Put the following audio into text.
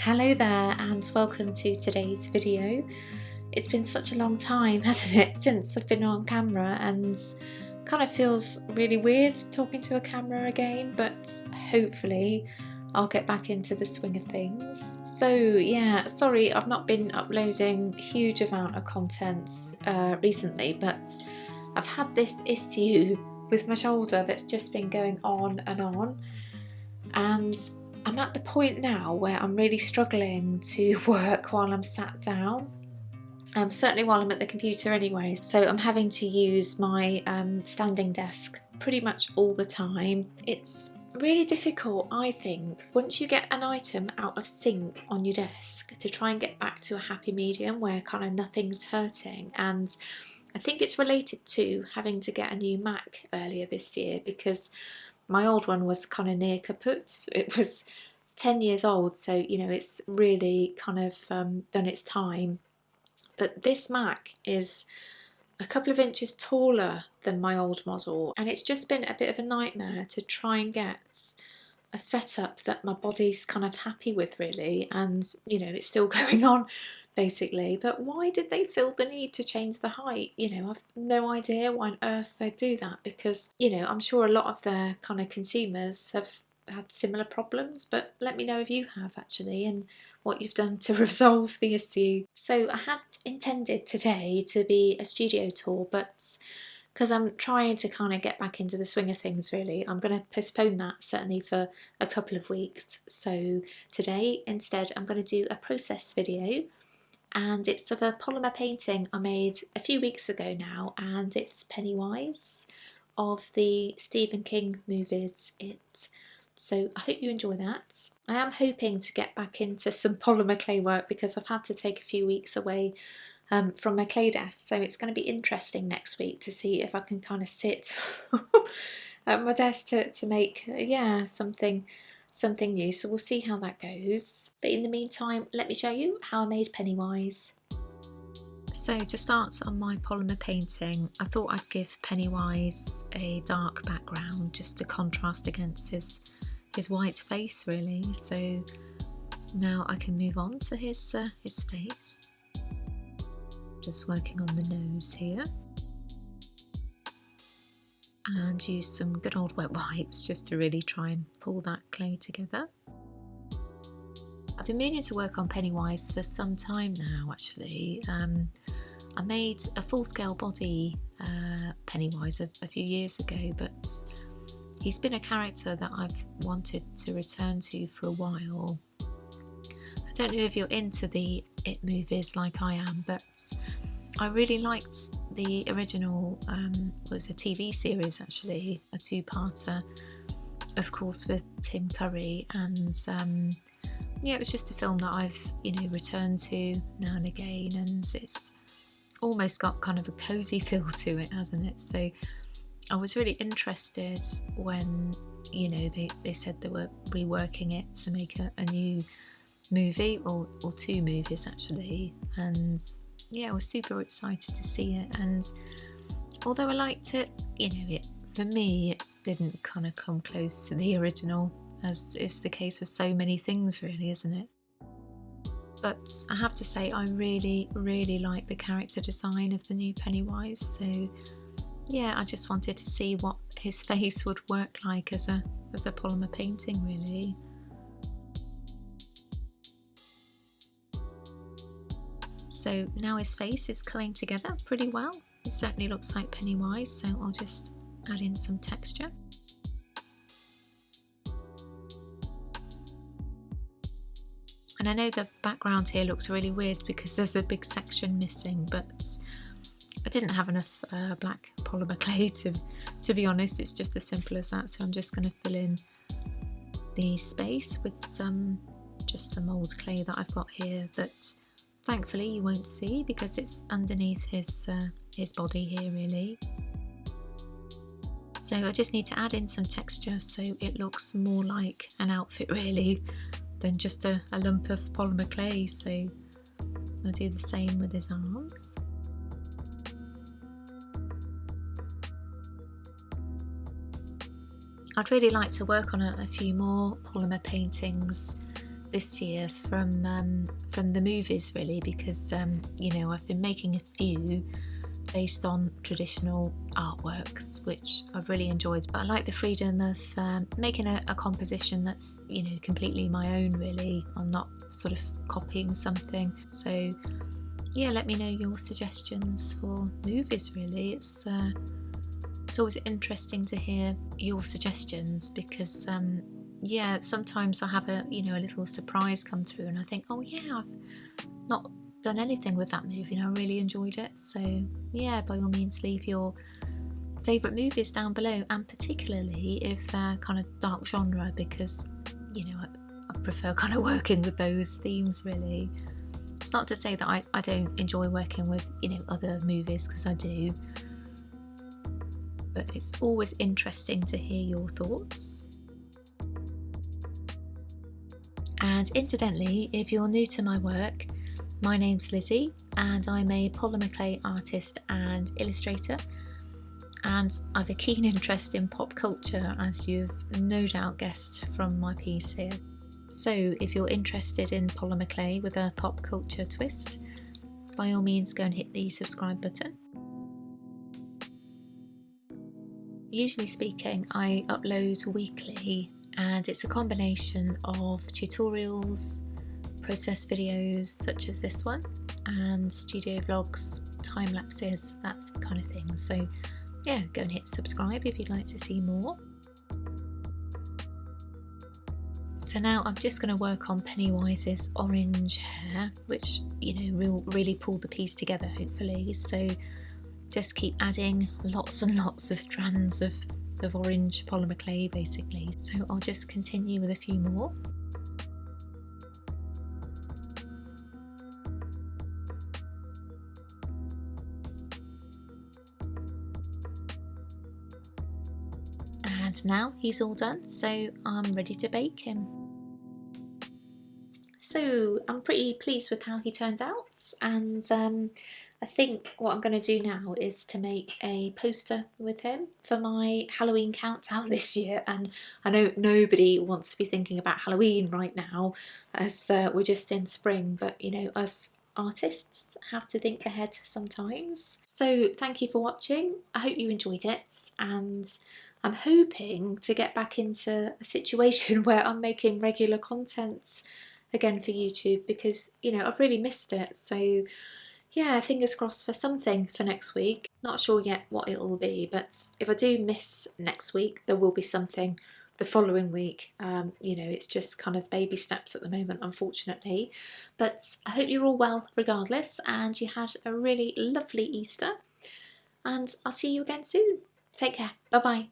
Hello there and welcome to today's video. It's been such a long time, hasn't it, since I've been on camera, and kind of feels really weird talking to a camera again, but hopefully I'll get back into the swing of things. So yeah, sorry I've not been uploading a huge amount of content recently, but I've had this issue with my shoulder that's just been going on, and I'm at the point now where I'm really struggling to work while I'm sat down. Certainly while I'm at the computer anyway, so I'm having to use my standing desk pretty much all the time. It's really difficult, I think, once you get an item out of sync on your desk to try and get back to a happy medium where kind of nothing's hurting. And I think it's related to having to get a new Mac earlier this year, because my old one was kind of near kaput. It was 10 years old, so you know it's really kind of done its time. But this Mac is a couple of inches taller than my old model, and it's just been a bit of a nightmare to try and get a setup that my body's kind of happy with, really. And you know, it's still going on basically. But why did they feel the need to change the height? You know, I've no idea why on earth they'd do that, because you know, I'm sure a lot of their kind of consumers have had similar problems, but let me know if you have actually, and what you've done to resolve the issue. So I had intended today to be a studio tour, but because I'm trying to kind of get back into the swing of things, really, I'm going to postpone that certainly for a couple of weeks. So today instead I'm going to do a process video, and it's of a polymer painting I made a few weeks ago now, and it's Pennywise of the Stephen King movies It. So I hope you enjoy that. I am hoping to get back into some polymer clay work because I've had to take a few weeks away from my clay desk, so it's going to be interesting next week to see if I can kind of sit at my desk to make something new. So we'll see how that goes. But in the meantime, let me show you how I made Pennywise. So to start on my polymer painting, I thought I'd give Pennywise a dark background just to contrast against his white face, really. So now I can move on to his face. Just working on the nose here, and use some good old wet wipes just to really try and pull that clay together. I've been meaning to work on Pennywise for some time now, actually. I made a full-scale body Pennywise a few years ago, but he's been a character that I've wanted to return to for a while. I don't know if you're into the It movies like I am, but I really liked the original, it was a TV series actually, a two-parter, of course with Tim Curry, and yeah, it was just a film that I've, you know, returned to now and again, and it's almost got kind of a cosy feel to it, hasn't it? So I was really interested when, you know, they said they were reworking it to make a new movie, or two movies actually, and yeah, I was super excited to see it. And although I liked it, you know, for me it didn't kind of come close to the original, as is the case with so many things, really, isn't it? But I have to say, I really like the character design of the new Pennywise. So yeah, I just wanted to see what his face would work like as a polymer painting, really. So now his face is coming together pretty well. It certainly looks like Pennywise, so I'll just add in some texture. And I know the background here looks really weird because there's a big section missing, but I didn't have enough black polymer clay to be honest. It's just as simple as that. So I'm just going to fill in the space with just some old clay that I've got here that thankfully you won't see because it's underneath his body here, really. So I just need to add in some texture so it looks more like an outfit, really, than just a lump of polymer clay. So I'll do the same with his arms. I'd really like to work on a few more polymer paintings this year from the movies really, because you know, I've been making a few based on traditional artworks which I've really enjoyed, but I like the freedom of making a composition that's, you know, completely my own really. I'm not sort of copying something. So yeah, let me know your suggestions for movies really. It's always interesting to hear your suggestions, because yeah, sometimes I have a, you know, a little surprise come through and I think, oh yeah, I've not done anything with that movie and I really enjoyed it. So yeah, by all means leave your favourite movies down below, and particularly if they're kind of dark genre, because, you know, I prefer kind of working with those themes really. It's not to say that I don't enjoy working with, you know, other movies, because I do, but it's always interesting to hear your thoughts. And incidentally, if you're new to my work, my name's Lizzie and I'm a polymer clay artist and illustrator, and I've a keen interest in pop culture, as you've no doubt guessed from my piece here. So if you're interested in polymer clay with a pop culture twist, by all means go and hit the subscribe button. Usually speaking, I upload weekly, and it's a combination of tutorials, process videos such as this one, and studio vlogs, time lapses, that kind of thing. So yeah, go and hit subscribe if you'd like to see more. So now I'm just going to work on Pennywise's orange hair, which, you know, will really pull the piece together hopefully. So just keep adding lots and lots of strands of orange polymer clay basically. So I'll just continue with a few more. And now he's all done, so I'm ready to bake him. So I'm pretty pleased with how he turned out, and I think what I'm going to do now is to make a poster with him for my Halloween countdown this year. And I know nobody wants to be thinking about Halloween right now, as we're just in spring, but you know, us artists have to think ahead sometimes. So thank you for watching. I hope you enjoyed it, and I'm hoping to get back into a situation where I'm making regular content again for YouTube, because, you know, I've really missed it. So yeah, fingers crossed for something for next week. Not sure yet what it'll be, but if I do miss next week, there will be something the following week. You know, it's just kind of baby steps at the moment, unfortunately. But I hope you're all well regardless, and you had a really lovely Easter, and I'll see you again soon. Take care. Bye bye.